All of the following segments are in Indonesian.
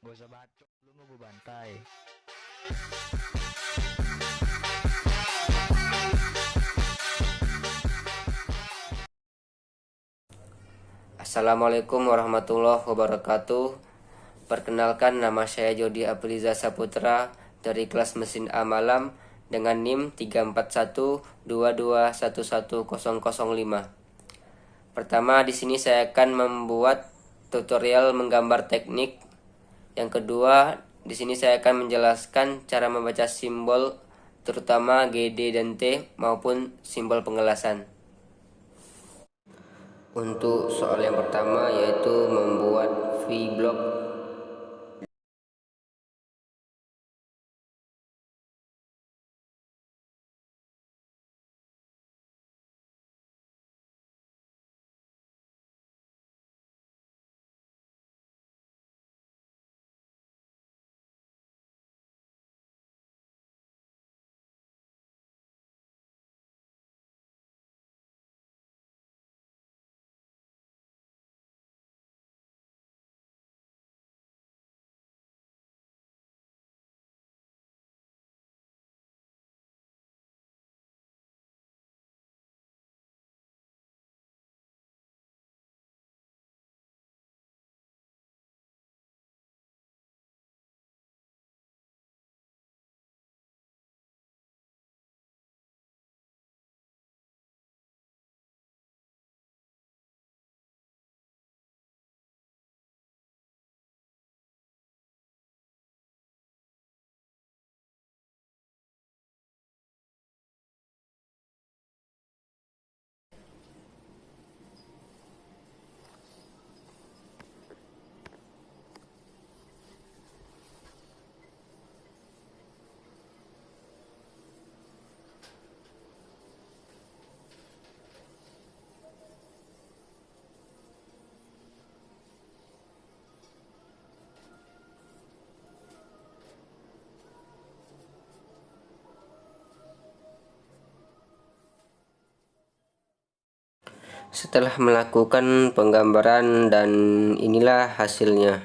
Gak usah bacot, lu mau gue bantai. Assalamualaikum warahmatullahi wabarakatuh. Perkenalkan, nama saya Jody Apriza Saputra dari kelas mesin A Malam dengan NIM 34122111005. Pertama, di sini saya akan membuat tutorial menggambar teknik. Yang kedua, di sini saya akan menjelaskan cara membaca simbol terutama GD dan T maupun simbol pengelasan. Untuk soal yang pertama yaitu membuat V-block. Setelah melakukan penggambaran dan inilah hasilnya.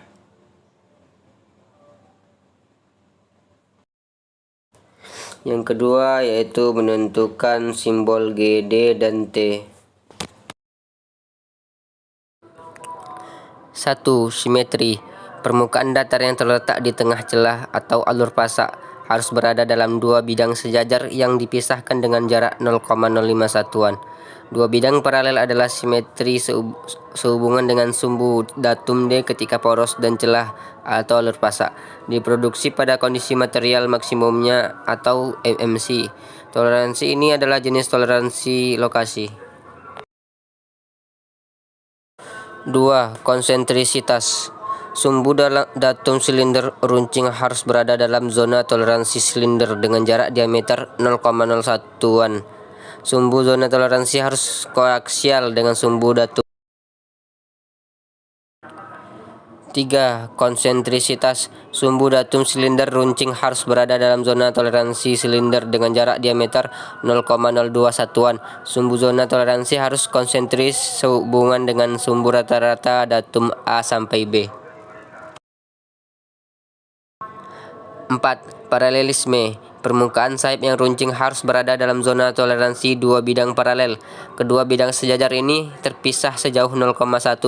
Yang kedua yaitu menentukan simbol GD dan T. 1. Simetri. Permukaan datar yang terletak di tengah celah atau alur pasak harus berada dalam dua bidang sejajar yang dipisahkan dengan jarak 0,05 satuan. Dua bidang paralel adalah simetri sehubungan dengan sumbu datum D ketika poros dan celah atau alur pasak diproduksi pada kondisi material maksimumnya atau MMC. Toleransi ini adalah jenis toleransi lokasi. 2. Konsentrisitas. Sumbu datum silinder runcing harus berada dalam zona toleransi silinder dengan jarak diameter 0,01-an. Sumbu zona toleransi harus koaksial dengan sumbu datum. 3. Konsentrisitas. Sumbu datum silinder runcing harus berada dalam zona toleransi silinder dengan jarak diameter 0,02 satuan. Sumbu zona toleransi harus konsentris sehubungan dengan sumbu rata-rata datum A sampai B. 4. Paralelisme. Permukaan sayap yang runcing harus berada dalam zona toleransi dua bidang paralel. Kedua bidang sejajar ini terpisah sejauh 0,1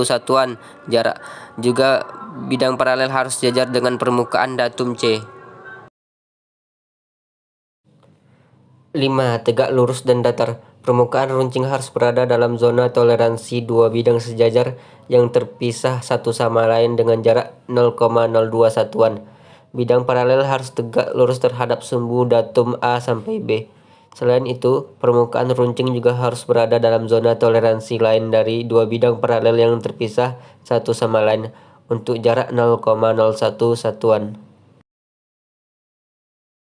satuan jarak. Juga bidang paralel harus sejajar dengan permukaan datum C. 5. Tegak lurus dan datar. Permukaan runcing harus berada dalam zona toleransi dua bidang sejajar yang terpisah satu sama lain dengan jarak 0,02 satuan. Bidang paralel harus tegak lurus terhadap sumbu datum A sampai B. Selain itu, permukaan runcing juga harus berada dalam zona toleransi lain dari dua bidang paralel yang terpisah satu sama lain untuk jarak 0,01 satuan.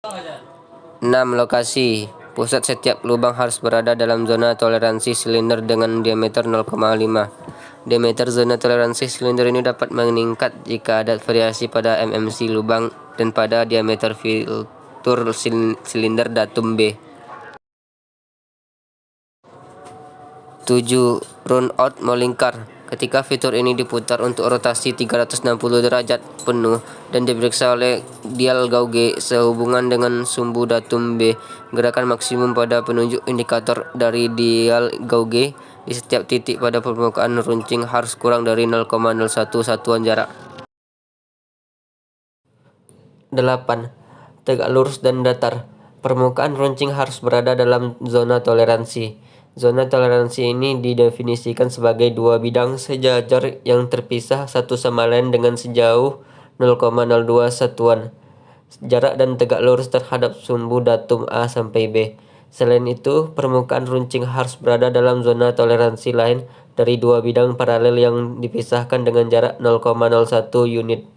6. Lokasi. Pusat setiap lubang harus berada dalam zona toleransi silinder dengan diameter 0,5. Diameter zona toleransi silinder ini dapat meningkat jika ada variasi pada MMC lubang dan pada diameter filter silinder datum B. 7. Runout melingkar. Ketika fitur ini diputar untuk rotasi 360 derajat penuh dan diperiksa oleh dial gauge sehubungan dengan sumbu datum B, gerakan maksimum pada penunjuk indikator dari dial gauge di setiap titik pada permukaan runcing harus kurang dari 0,01 satuan jarak. 8. Tegak lurus dan datar. Permukaan runcing harus berada dalam zona toleransi. Zona toleransi ini didefinisikan sebagai dua bidang sejajar yang terpisah satu sama lain dengan sejauh 0,02 satuan jarak dan tegak lurus terhadap sumbu datum A sampai B. Selain itu, permukaan runcing harus berada dalam zona toleransi lain dari dua bidang paralel yang dipisahkan dengan jarak 0,01 unit.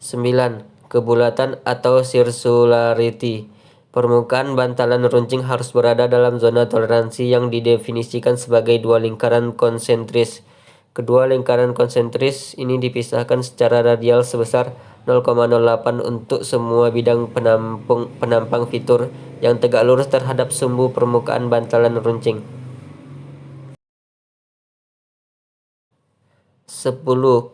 9. Kebulatan atau circularity. Permukaan bantalan runcing harus berada dalam zona toleransi yang didefinisikan sebagai dua lingkaran konsentris. Kedua lingkaran konsentris ini dipisahkan secara radial sebesar 0,08 untuk semua bidang penampang fitur yang tegak lurus terhadap sumbu permukaan bantalan runcing. 10.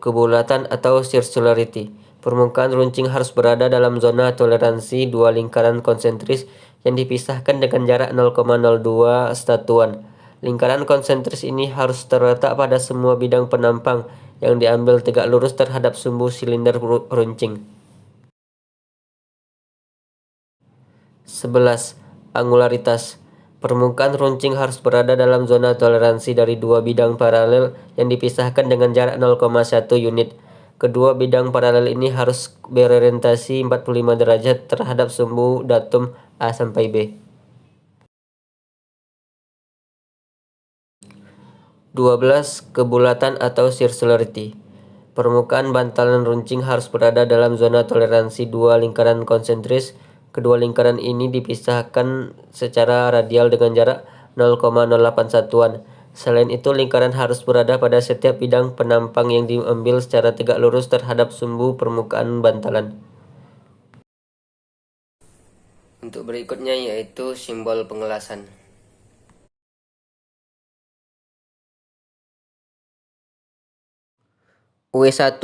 Kebulatan atau circularity. Permukaan runcing harus berada dalam zona toleransi dua lingkaran konsentris yang dipisahkan dengan jarak 0,02 satuan. Lingkaran konsentris ini harus terletak pada semua bidang penampang yang diambil tegak lurus terhadap sumbu silinder runcing. 11. Angularitas. Permukaan runcing harus berada dalam zona toleransi dari dua bidang paralel yang dipisahkan dengan jarak 0,1 unit. Kedua bidang paralel ini harus berorientasi 45 derajat terhadap sumbu datum A sampai B. 12. Kebulatan atau circularity. Permukaan bantalan runcing harus berada dalam zona toleransi dua lingkaran konsentris. Kedua lingkaran ini dipisahkan secara radial dengan jarak 0,08 satuan. Selain itu, lingkaran harus berada pada setiap bidang penampang yang diambil secara tegak lurus terhadap sumbu permukaan bantalan. Untuk berikutnya yaitu simbol pengelasan. W1.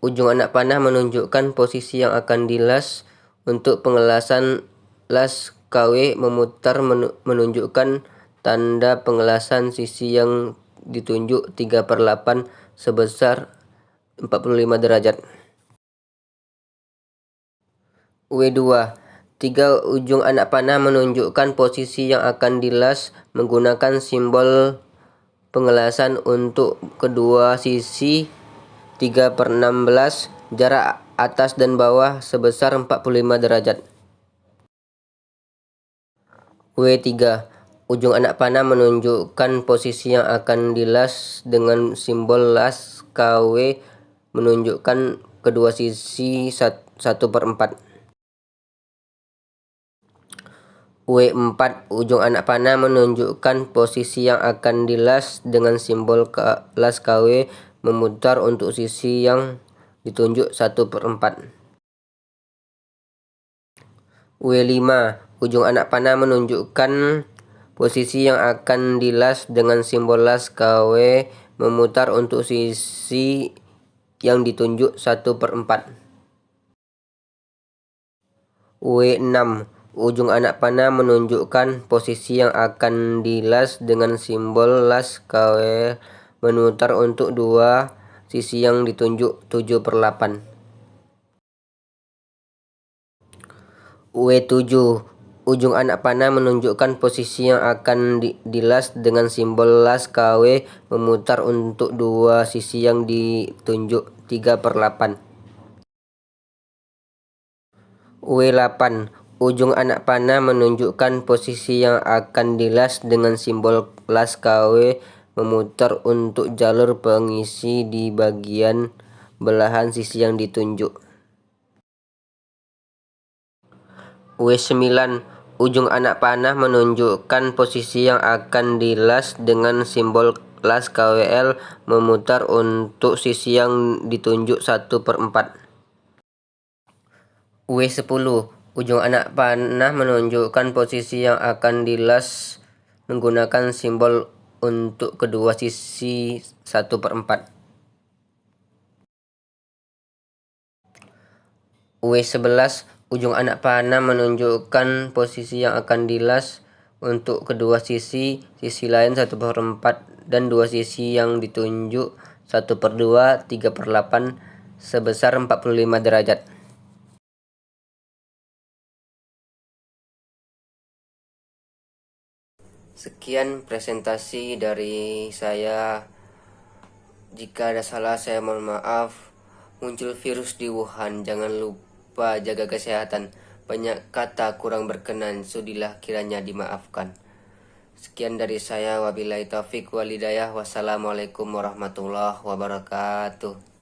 Ujung anak panah menunjukkan posisi yang akan dilas. Untuk pengelasan, las KW memutar menunjukkan tanda pengelasan sisi yang ditunjuk 3/8 sebesar 45 derajat. W2. 3. Ujung anak panah menunjukkan posisi yang akan dilas menggunakan simbol pengelasan untuk kedua sisi 3/16 jarak atas dan bawah sebesar 45 derajat. W3. Ujung anak panah menunjukkan posisi yang akan dilas dengan simbol las KW menunjukkan kedua sisi 1/4. W4. Ujung anak panah menunjukkan posisi yang akan dilas dengan simbol las KW memutar untuk sisi yang ditunjuk 1/4. W5. Ujung anak panah menunjukkan posisi yang akan dilas dengan simbol las KW memutar untuk sisi yang ditunjuk 1/4. W6. Ujung anak panah menunjukkan posisi yang akan dilas dengan simbol las KW memutar untuk dua sisi yang ditunjuk 7/8. W7. Ujung anak panah menunjukkan posisi yang akan dilas dengan simbol las KW memutar untuk dua sisi yang ditunjuk 3/8. W8. Ujung anak panah menunjukkan posisi yang akan dilas dengan simbol las KW memutar untuk jalur pengisi di bagian belahan sisi yang ditunjuk. W9. Ujung anak panah menunjukkan posisi yang akan dilas dengan simbol las KWL memutar untuk sisi yang ditunjuk 1/4. W10. Ujung anak panah menunjukkan posisi yang akan dilas menggunakan simbol untuk kedua sisi 1/4. W11, ujung anak panah menunjukkan posisi yang akan dilas untuk kedua sisi lain 1/4 dan dua sisi yang ditunjuk 1/2, 3/8 sebesar 45 derajat. Sekian presentasi dari saya. Jika ada salah saya mohon maaf. Muncul virus di Wuhan, jangan lupa jaga kesehatan. Banyak kata kurang berkenan, sudilah kiranya dimaafkan. Sekian dari saya, wabillahi taufik walhidayah. Wassalamualaikum warahmatullahi wabarakatuh.